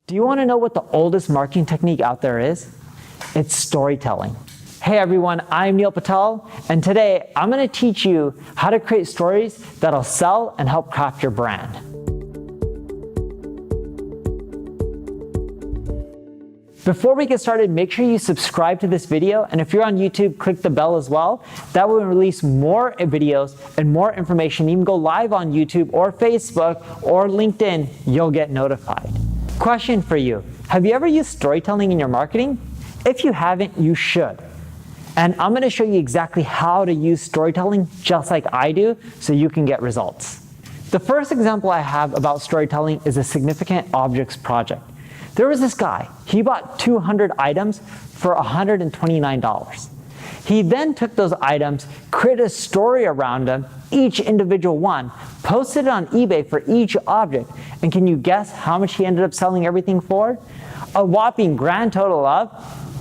Do you want to know what the oldest marketing technique out there is? It's storytelling. Hey everyone, I'm Neil Patel, and today I'm going to teach you how to create stories that'll sell and help craft your brand. Before we get started, make sure you subscribe to this video, and if you're on YouTube, click the bell as well. That will release more videos and more information. Even go live on YouTube or Facebook or LinkedIn, you'll get notified. Question for you, have you ever used storytelling in your marketing? If you haven't, you should. And I'm going to show you exactly how to use storytelling just like I do so you can get results. The first example I have about storytelling is a significant objects project. There was this guy, he bought 200 items for $129. He then took those items, created a story around them, each individual one, posted it on eBay for each object, and can you guess how much he ended up selling everything for? A whopping grand total of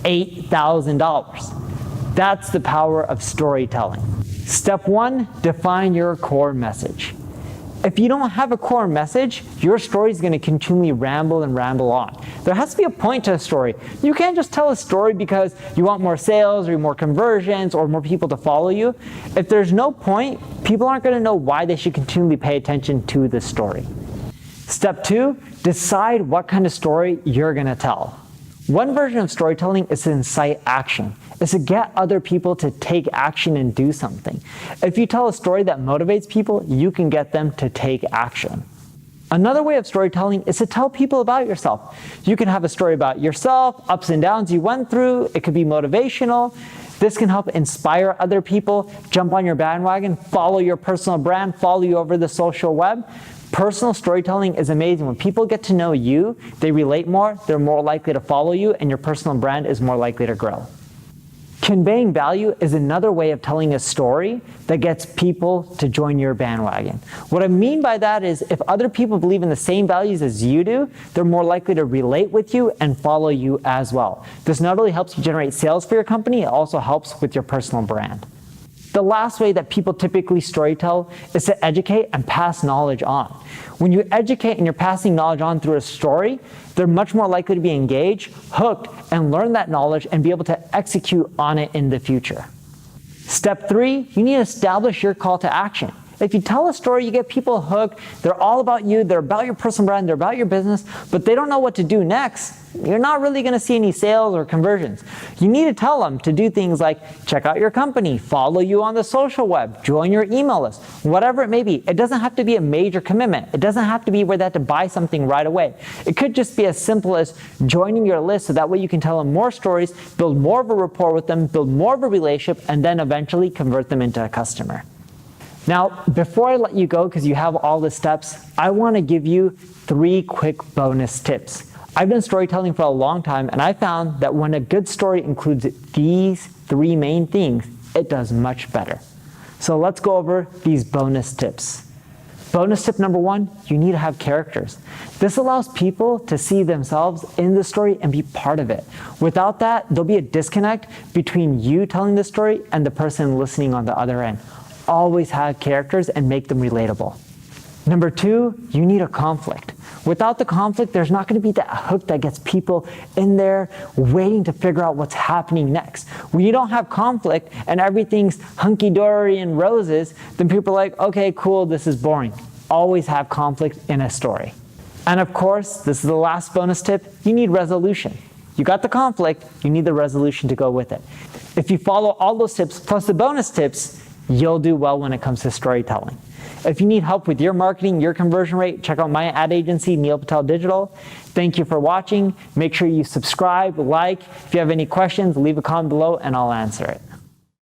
$8,000. That's the power of storytelling. Step one, define your core message. If you don't have a core message, your story is going to continually ramble and ramble on. There has to be a point to a story. You can't just tell a story because you want more sales or more conversions or more people to follow you. If there's no point, people aren't going to know why they should continually pay attention to the story. Step two, decide what kind of story you're going to tell. One version of storytelling is to incite action. Is to get other people to take action and do something. If you tell a story that motivates people, you can get them to take action. Another way of storytelling is to tell people about yourself. You can have a story about yourself, ups and downs you went through. It could be motivational. This can help inspire other people, jump on your bandwagon, follow your personal brand, follow you over the social web. Personal storytelling is amazing. When people get to know you, they relate more, they're more likely to follow you, and your personal brand is more likely to grow. Conveying value is another way of telling a story that gets people to join your bandwagon. What I mean by that is if other people believe in the same values as you do, they're more likely to relate with you and follow you as well. This not only helps you generate sales for your company, it also helps with your personal brand. The last way that people typically storytell is to educate and pass knowledge on. When you educate and you're passing knowledge on through a story, they're much more likely to be engaged, hooked, and learn that knowledge and be able to execute on it in the future. Step three, you need to establish your call to action. If you tell a story, you get people hooked, they're all about you, they're about your personal brand, they're about your business, but they don't know what to do next. You're not really going to see any sales or conversions. You need to tell them to do things like check out your company, follow you on the social web, join your email list, whatever it may be. It doesn't have to be a major commitment. It doesn't have to be where they have to buy something right away. It could just be as simple as joining your list so that way you can tell them more stories, build more of a rapport with them, build more of a relationship, and then eventually convert them into a customer. Now, before I let you go, because you have all the steps, I want to give you 3 quick bonus tips. I've done storytelling for a long time, and I found that when a good story includes these 3 main things, it does much better. So let's go over these bonus tips. Bonus tip number 1, you need to have characters. This allows people to see themselves in the story and be part of it. Without that, there'll be a disconnect between you telling the story and the person listening on the other end. Always have characters and make them relatable. Number 2, you need a conflict. Without the conflict, there's not going to be that hook that gets people in there waiting to figure out what's happening next. When you don't have conflict and everything's hunky-dory and roses, then people are like, okay, cool, this is boring. Always have conflict in a story. And of course, this is the last bonus tip, you need resolution. You got the conflict, you need the resolution to go with it. If you follow all those tips plus the bonus tips, you'll do well when it comes to storytelling. If you need help with your marketing, your conversion rate, check out my ad agency, Neil Patel Digital. Thank you for watching. Make sure you subscribe, like. If you have any questions, leave a comment below and I'll answer it.